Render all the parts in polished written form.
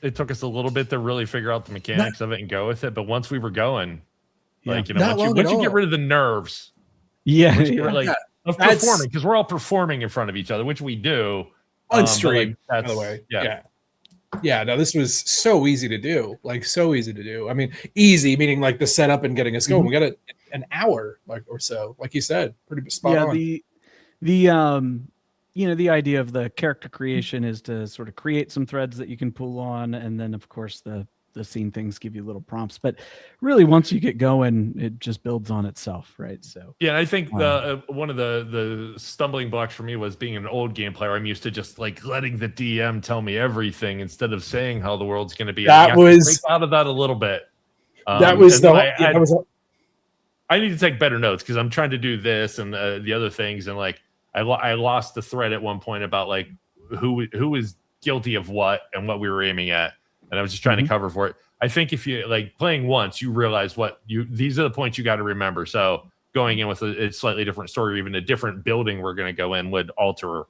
it took us a little bit to really figure out the mechanics of it and go with it. But once we were going, like, you know, once you get rid of the nerves, of performing, because we're all performing in front of each other, which we do on stream, by the way. Yeah, no, this was so easy to do. Like, so easy to do. I mean, easy meaning like the setup and getting us going. We got an hour or so, like you said, pretty spot on. You know, the idea of the character creation is to sort of create some threads that you can pull on, and then of course the scene things give you little prompts. But really, once you get going, it just builds on itself, right? So yeah, I think one of the stumbling blocks for me was being an old game player. I'm used to just like letting the DM tell me everything instead of saying how the world's going to be. That was break out of that a little bit. That was I need to take better notes because I'm trying to do this and the other things, and like I lost the thread at one point about like who is guilty of what and what we were aiming at, and I was just trying to cover for it. I think if you like playing once, you realize these are the points you got to remember. So going in with a slightly different story, or even a different building we're going to go in would alter.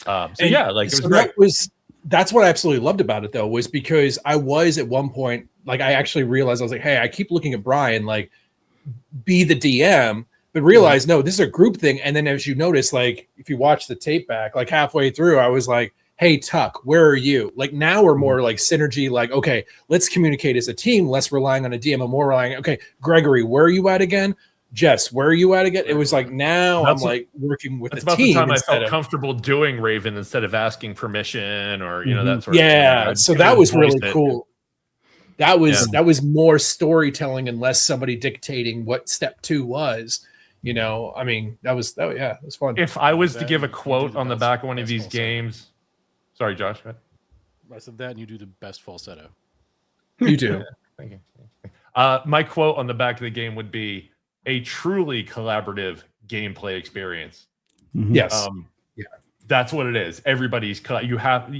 It was great. That's what I absolutely loved about it though, was because I was at one point, like I actually realized I was like, hey, I keep looking at Brian, like be the DM, but realize no, this is a group thing. And then as you notice, like if you watch the tape back, like halfway through, I was like, hey, Tuck, where are you? Like now we're more like synergy, like, okay, let's communicate as a team, less relying on a DM and more relying, okay, Gregory, where are you at again? Jess, where are you at again? It was like now I'm like working with the team. That's about the time I felt comfortable doing Raven instead of asking permission or, you know, that sort of thing. Yeah, so that was really cool. That was more storytelling and less somebody dictating what step 2 was. You know, I mean, it was fun. If I was to give a quote on the back of one of these games, sorry, Josh. I said that, and you do the best falsetto. You do. Thank you. My quote on the back of the game would be a truly collaborative gameplay experience. Yes. That's what it is. Everybody's you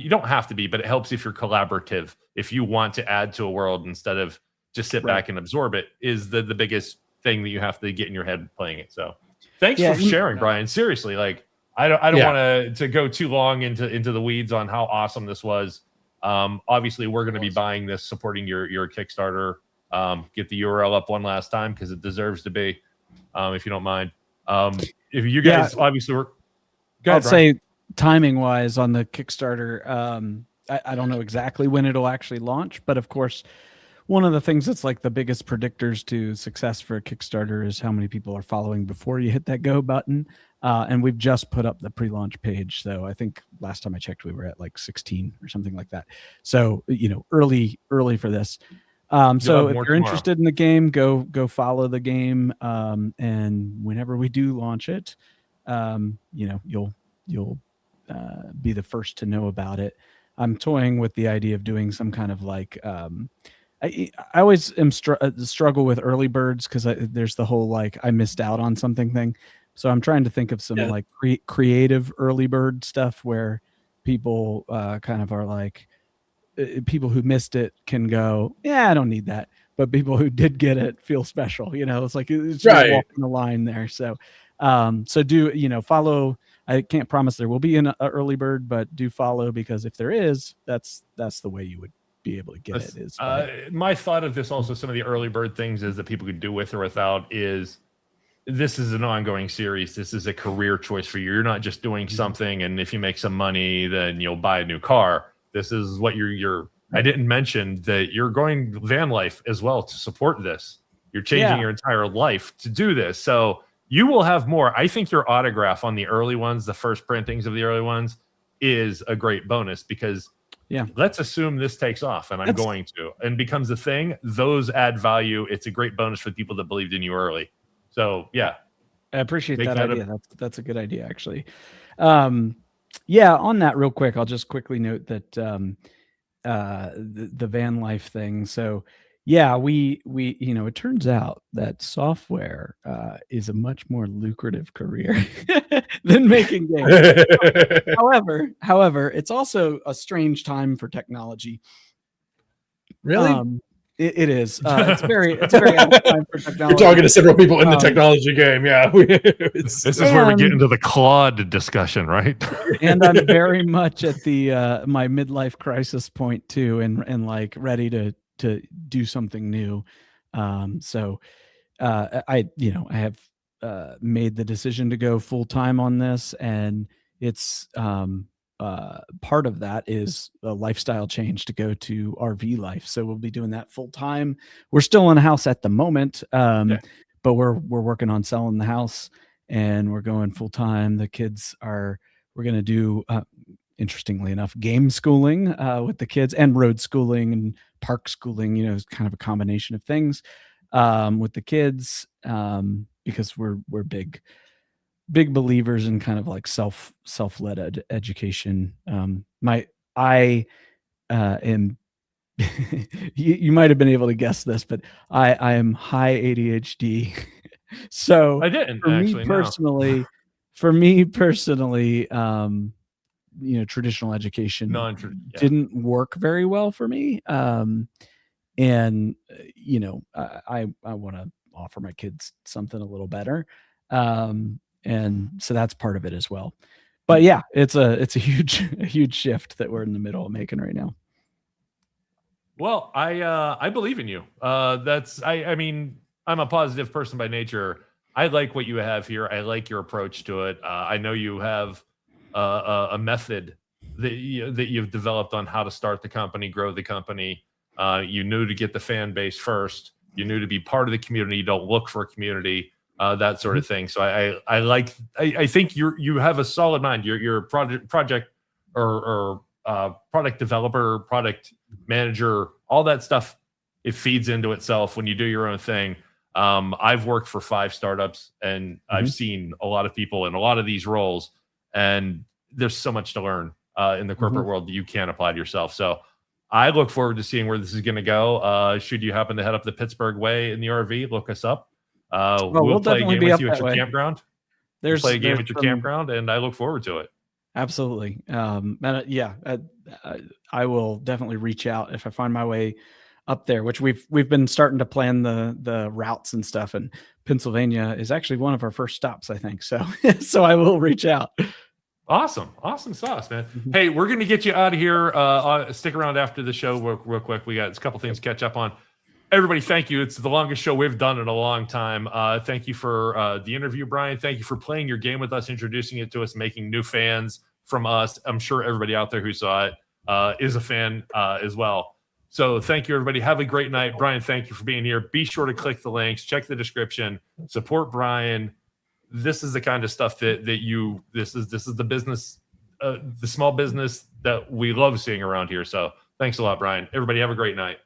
don't have to be, but it helps if you're collaborative. If you want to add to a world instead of just sit back and absorb it, is the biggest thing that you have to get in your head playing it. So thanks for sharing, Brian. Seriously, like I don't want to go too long into the weeds on how awesome this was. Obviously we're going to be buying this, supporting your Kickstarter. Get the URL up one last time because it deserves to be, if you don't mind. If you guys obviously were, I'd say timing wise on the Kickstarter, I don't know exactly when it'll actually launch, but of course, one of the things that's like the biggest predictors to success for a Kickstarter is how many people are following before you hit that go button. And we've just put up the pre-launch page. So I think last time I checked, we were at like 16 or something like that. So, you know, early for this. So if you're interested in the game, go follow the game. And whenever we do launch it, you know, you'll be the first to know about it. I'm toying with the idea of doing some kind of like, I always am struggle with early birds because there's the whole like I missed out on something thing. So I'm trying to think of some like creative early bird stuff where people kind of are like, people who missed it can go, yeah, I don't need that. But people who did get it feel special. You know, it's like it's just walking the line there. So, so do, you know, follow. I can't promise there will be an early bird, but do follow, because if there is, that's the way you would be able to get it. Is my thought of this also, some of the early bird things is that people could do with or without is this is an ongoing series. This is a career choice for you. You're not just doing something and if you make some money, then you'll buy a new car. This is what you're I didn't mention that you're going van life as well to support this. You're changing your entire life to do this. So you will have more. I think your autograph on the early ones, the first printings of the early ones, is a great bonus because let's assume this takes off, and I'm going to, and becomes a thing. Those add value. It's a great bonus for people that believed in you early. So I appreciate that idea. That's a good idea, actually. On that real quick, I'll just quickly note that the van life thing. So we you know, it turns out that software is a much more lucrative career than making games. However, it's also a strange time for technology. Really? It is. It's very out of time for technology. You're talking to several people in the Um, technology game. Yeah. This is where we get And- into the Claude discussion, right? and I'm very much at the my midlife crisis point too, and like ready to do something new. So I have made the decision to go full time on this, and it's part of that is a lifestyle change to go to RV life. So we'll be doing that full time. We're still in a house at the moment, Yeah. but we're working on selling the house, and we're going full time. The kids are we're going to do interestingly enough game schooling with the kids, and road schooling and park schooling. It's kind of a combination of things with the kids because we're big believers in kind of like self-led education. I am you might have been able to guess this, but I am high ADHD. So I didn't for actually. me personally, traditional education No. didn't work very well for me. And I want to offer my kids something a little better. And so that's part of it as well. But yeah, it's a huge shift that we're in the middle of making right now. Well, I believe in you. I mean, I'm a positive person by nature. I like what you have here. I like your approach to it. I know you have a method that you've developed on how to start the company, grow the company. You knew to get the fan base first. You knew to be part of the community. Don't look for a community, that sort of thing. So I think you have a solid mind. You're a project or product developer, product manager, all that stuff. It feeds into itself when you do your own thing. I've worked for 5 startups, and I've seen a lot of people in a lot of these roles, and there's so much to learn in the corporate world that you can't apply to yourself. So I look forward to seeing where this is going to go. Should you happen to head up the Pittsburgh way in the RV, look us up. We'll play a game with you at your campground. We'll play a game at your campground, and I look forward to it. Absolutely. I will definitely reach out if I find my way up there, which we've been starting to plan the routes and stuff. And Pennsylvania is actually one of our first stops, I think. So, so I will reach out. Awesome sauce, man. Hey, we're going to get you out of here. Stick around after the show real quick. We got a couple things to catch up on. Everybody, thank you. It's the longest show we've done in a long time. Thank you for the interview, Brian. Thank you for playing your game with us, introducing it to us, making new fans from us. I'm sure everybody out there who saw it is a fan as well. So thank you, everybody. Have a great night. Brian, thank you for being here. Be sure to click the links, check the description, support Brian. This is the kind of stuff this is the business, the small business that we love seeing around here. So thanks a lot, Brian. Everybody have a great night.